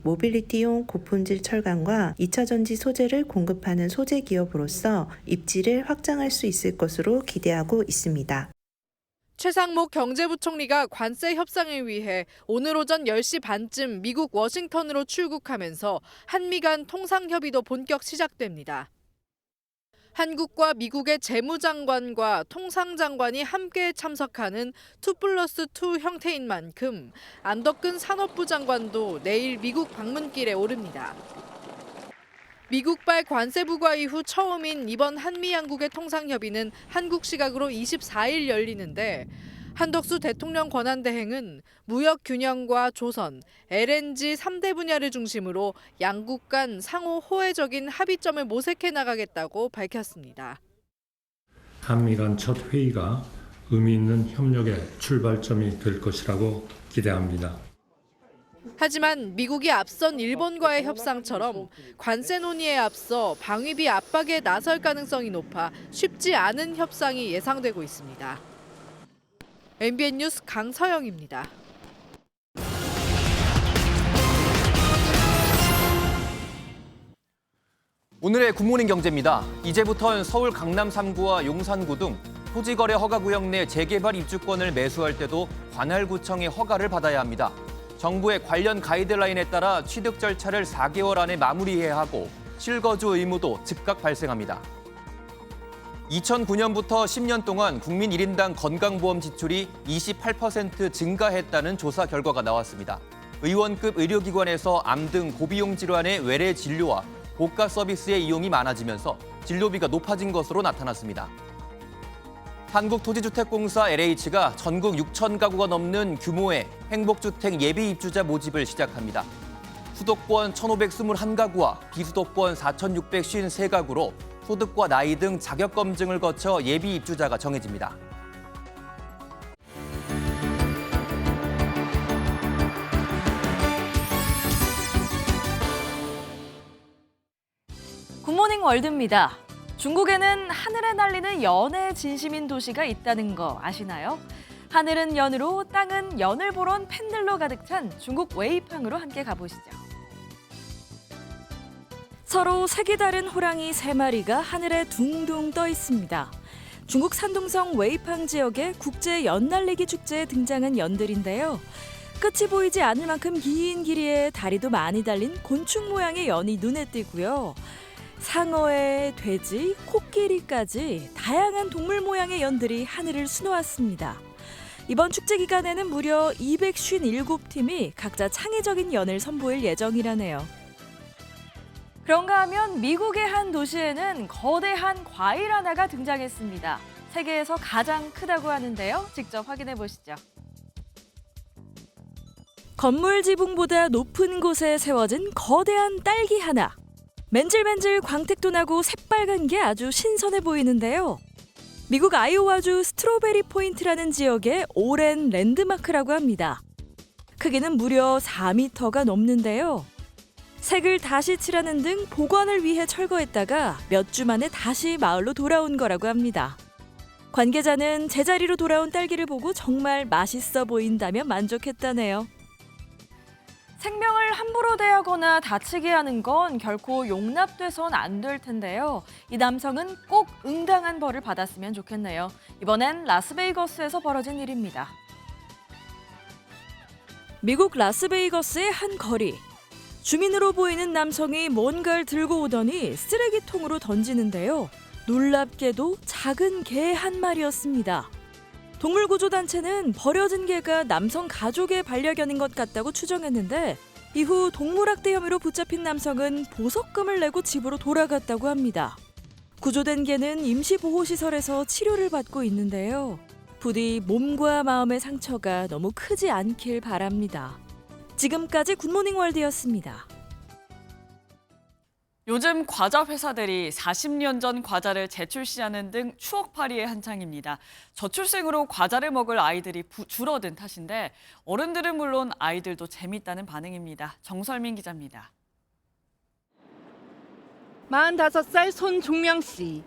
모빌리티용 고품질 철강과 2차 전지 소재를 공급하는 소재 기업으로서 입지를 확장할 수 있을 것으로 기대하고 있습니다. 최상목 경제부총리가 관세 협상을 위해 오늘 오전 10시 반쯤 미국 워싱턴으로 출국하면서 한미 간 통상협의도 본격 시작됩니다. 한국과 미국의 재무장관과 통상장관이 함께 참석하는 2+2 형태인 만큼 안덕근 산업부 장관도 내일 미국 방문길에 오릅니다. 미국발 관세 부과 이후 처음인 이번 한미 양국의 통상협의는 한국 시각으로 24일 열리는데 한덕수 대통령 권한대행은 무역 균형과 조선, LNG 3대 분야를 중심으로 양국 간 상호 호혜적인 합의점을 모색해 나가겠다고 밝혔습니다. 한미 간 첫 회의가 의미 있는 협력의 출발점이 될 것이라고 기대합니다. 하지만 미국이 앞선 일본과의 협상처럼 관세 논의에 앞서 방위비 압박에 나설 가능성이 높아 쉽지 않은 협상이 예상되고 있습니다. MBN 뉴스 강서영입니다. 오늘의 굿모닝 경제입니다. 이제부턴 서울 강남 3구와 용산구 등 토지거래 허가구역 내 재개발 입주권을 매수할 때도 관할구청의 허가를 받아야 합니다. 정부의 관련 가이드라인에 따라 취득 절차를 4개월 안에 마무리해야 하고 실거주 의무도 즉각 발생합니다. 2009년부터 10년 동안 국민 1인당 건강보험 지출이 28% 증가했다는 조사 결과가 나왔습니다. 의원급 의료기관에서 암 등 고비용 질환의 외래 진료와 고가 서비스의 이용이 많아지면서 진료비가 높아진 것으로 나타났습니다. 한국토지주택공사 LH가 전국 6천 가구가 넘는 규모의 행복주택 예비 입주자 모집을 시작합니다. 수도권 1,521가구와 비수도권 4,653가구로 소득과 나이 등 자격 검증을 거쳐 예비 입주자가 정해집니다. 굿모닝 월드입니다. 중국에는 하늘에 날리는 연의 진심인 도시가 있다는 거 아시나요? 하늘은 연으로 땅은 연을 보러 온 팬들로 가득 찬 중국 웨이팡으로 함께 가보시죠. 서로 색이 다른 호랑이 3마리가 하늘에 둥둥 떠 있습니다. 중국 산둥성 웨이팡 지역의 국제 연날리기 축제에 등장한 연들인데요. 끝이 보이지 않을 만큼 긴 길이에 다리도 많이 달린 곤충 모양의 연이 눈에 띄고요. 상어에 돼지, 코끼리까지 다양한 동물 모양의 연들이 하늘을 수놓았습니다. 이번 축제 기간에는 무려 257팀이 각자 창의적인 연을 선보일 예정이라네요. 그런가 하면 미국의 한 도시에는 거대한 과일 하나가 등장했습니다. 세계에서 가장 크다고 하는데요. 직접 확인해 보시죠. 건물 지붕보다 높은 곳에 세워진 거대한 딸기 하나. 맨질맨질 광택도 나고 새빨간 게 아주 신선해 보이는데요. 미국 아이오와주 스트로베리 포인트라는 지역의 오랜 랜드마크라고 합니다. 크기는 무려 4m가 넘는데요. 색을 다시 칠하는 등 보관을 위해 철거했다가 몇 주 만에 다시 마을로 돌아온 거라고 합니다. 관계자는 제자리로 돌아온 딸기를 보고 정말 맛있어 보인다며 만족했다네요. 생명을 함부로 대하거나 다치게 하는 건 결코 용납돼선 안 될 텐데요. 이 남성은 꼭 응당한 벌을 받았으면 좋겠네요. 이번엔 라스베이거스에서 벌어진 일입니다. 미국 라스베이거스의 한 거리. 주민으로 보이는 남성이 뭔가를 들고 오더니 쓰레기통으로 던지는데요. 놀랍게도 작은 개 한 마리였습니다. 동물구조단체는 버려진 개가 남성 가족의 반려견인 것 같다고 추정했는데 이후 동물학대 혐의로 붙잡힌 남성은 보석금을 내고 집으로 돌아갔다고 합니다. 구조된 개는 임시보호시설에서 치료를 받고 있는데요. 부디 몸과 마음의 상처가 너무 크지 않길 바랍니다. 지금까지 굿모닝 월드였습니다. 요즘 과자 회사들이 40년 전 과자를 재출시하는 등 추억팔이에 한창입니다. 저출생으로 과자를 먹을 아이들이 줄어든 탓인데 어른들은 물론 아이들도 재밌다는 반응입니다. 정설민 기자입니다. 45살 손종명 씨.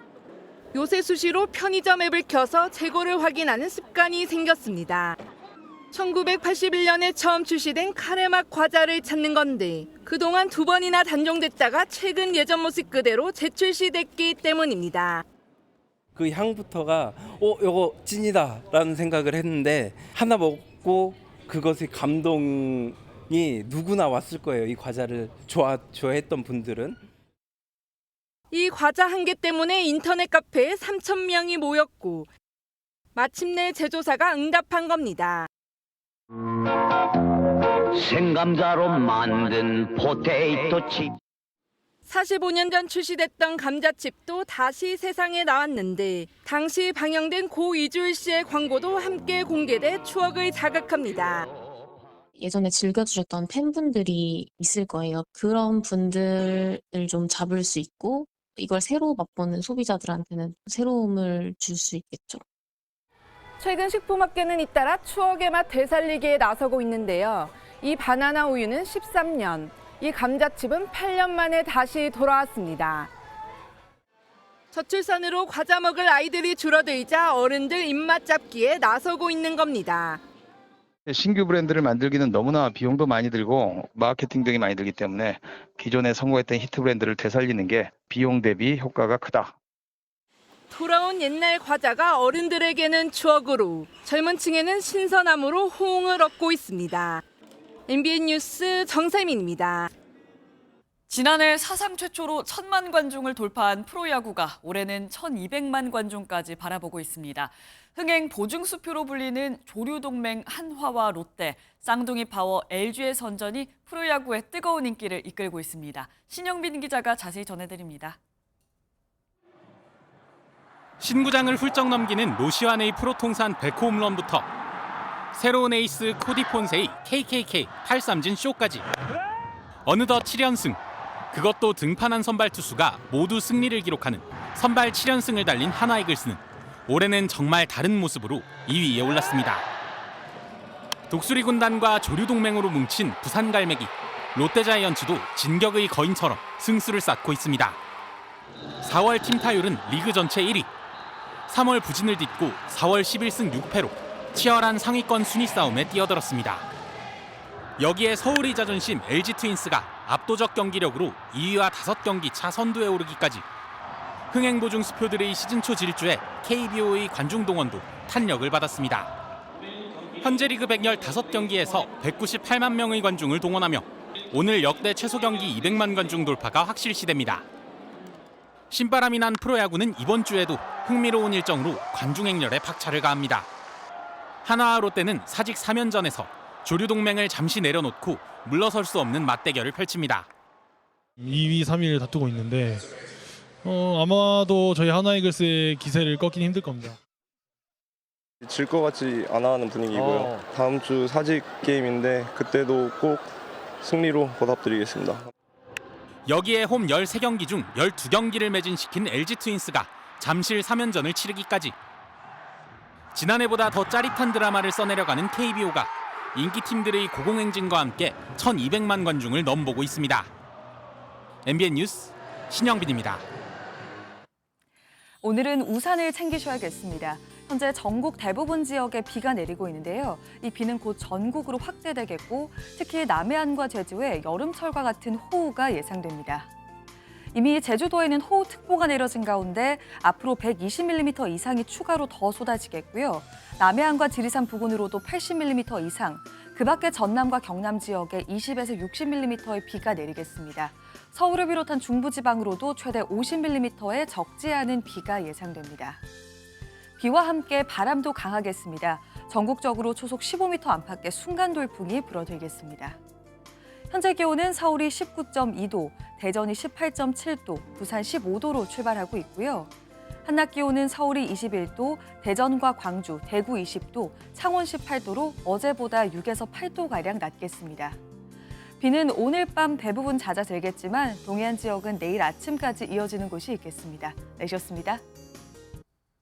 요새 수시로 편의점 앱을 켜서 재고를 확인하는 습관이 생겼습니다. 1981년에 처음 출시된 카레맛 과자를 찾는 건데 그동안 2번이나 단종됐다가 최근 예전 모습 그대로 재출시됐기 때문입니다. 그 향부터가 요거 찐이다라는 생각을 했는데 하나 먹고 그것의 감동이 누구나 왔을 거예요. 이 과자를 좋아했던 분들은. 이 과자 한 개 때문에 인터넷 카페에 3,000명이 모였고 마침내 제조사가 응답한 겁니다. 생감자로 만든 포테이토 칩. 45년 전 출시됐던 감자칩도 다시 세상에 나왔는데 당시 방영된 고 이주일 씨의 광고도 함께 공개돼 추억을 자극합니다. 예전에 즐겨주셨던 팬분들이 있을 거예요. 그런 분들을 좀 잡을 수 있고 이걸 새로 맛보는 소비자들한테는 새로움을 줄 수 있겠죠. 최근 식품업계는 잇따라 추억의 맛 되살리기에 나서고 있는데요. 이 바나나 우유는 13년, 이 감자칩은 8년 만에 다시 돌아왔습니다. 저출산으로 과자 먹을 아이들이 줄어들자 어른들 입맛 잡기에 나서고 있는 겁니다. 신규 브랜드를 만들기는 너무나 비용도 많이 들고 마케팅 등이 많이 들기 때문에 기존에 성공했던 히트 브랜드를 되살리는 게 비용 대비 효과가 크다. 돌아온 옛날 과자가 어른들에게는 추억으로, 젊은 층에는 신선함으로 호응을 얻고 있습니다. MBN 뉴스 정세민입니다. 지난해 사상 최초로 1,000만 관중을 돌파한 프로야구가 올해는 1,200만 관중까지 바라보고 있습니다. 흥행 보증수표로 불리는 조류동맹 한화와 롯데, 쌍둥이 파워 LG의 선전이 프로야구의 뜨거운 인기를 이끌고 있습니다. 신영빈 기자가 자세히 전해드립니다. 신구장을 훌쩍 넘기는 노시환의 프로 통산 100호 홈런부터 새로운 에이스 코디 폰세의 KKK 8삼진 쇼까지 어느덧 7연승, 그것도 등판한 선발 투수가 모두 승리를 기록하는 선발 7연승을 달린 한화이글스는 올해는 정말 다른 모습으로 2위에 올랐습니다. 독수리 군단과 조류동맹으로 뭉친 부산 갈매기, 롯데자이언츠도 진격의 거인처럼 승수를 쌓고 있습니다. 4월 팀 타율은 리그 전체 1위, 3월 부진을 딛고 4월 11승 6패로 치열한 상위권 순위 싸움에 뛰어들었습니다. 여기에 서울의 자존심 LG 트윈스가 압도적 경기력으로 2위와 5경기 차 선두에 오르기까지, 흥행 보증 수표들의 시즌 초 질주에 KBO의 관중 동원도 탄력을 받았습니다. 현재 리그 115경기에서 198만 명의 관중을 동원하며 오늘 역대 최소 경기 200만 관중 돌파가 확실시됩니다. 신바람이 난 프로야구는 이번 주에도 흥미로운 일정으로 관중 행렬에 박차를 가합니다. 한화와 롯데는 사직 3연전에서 조류동맹을 잠시 내려놓고 물러설 수 없는 맞대결을 펼칩니다. 2위, 3위를 다투고 있는데 아마도 저희 한화이글스의 기세를 꺾기는 힘들 겁니다. 질 것 같지 않아 하는 분위기고요. 다음 주 사직 게임인데 그때도 꼭 승리로 보답드리겠습니다. 여기에 홈 13경기 중 12경기를 매진시킨 LG 트윈스가 잠실 3연전을 치르기까지. 지난해보다 더 짜릿한 드라마를 써내려가는 KBO가 인기팀들의 고공행진과 함께 1200만 관중을 넘보고 있습니다. MBN 뉴스 신영빈입니다. 오늘은 우산을 챙기셔야겠습니다. 현재 전국 대부분 지역에 비가 내리고 있는데요. 이 비는 곧 전국으로 확대되겠고 특히 남해안과 제주에 여름철과 같은 호우가 예상됩니다. 이미 제주도에는 호우특보가 내려진 가운데 앞으로 120mm 이상이 추가로 더 쏟아지겠고요. 남해안과 지리산 부근으로도 80mm 이상, 그 밖에 전남과 경남 지역에 20에서 60mm의 비가 내리겠습니다. 서울을 비롯한 중부지방으로도 최대 50mm의 적지 않은 비가 예상됩니다. 비와 함께 바람도 강하겠습니다. 전국적으로 초속 15m 안팎의 순간 돌풍이 불어들겠습니다. 현재 기온은 서울이 19.2도, 대전이 18.7도, 부산 15도로 출발하고 있고요. 한낮 기온은 서울이 21도, 대전과 광주, 대구 20도, 창원 18도로 어제보다 6에서 8도가량 낮겠습니다. 비는 오늘 밤 대부분 잦아들겠지만 동해안 지역은 내일 아침까지 이어지는 곳이 있겠습니다. 내셨습니다.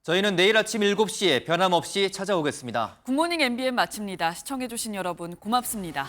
저희는 내일 아침 7시에 변함없이 찾아오겠습니다. 굿모닝 MBN 마칩니다. 시청해주신 여러분 고맙습니다.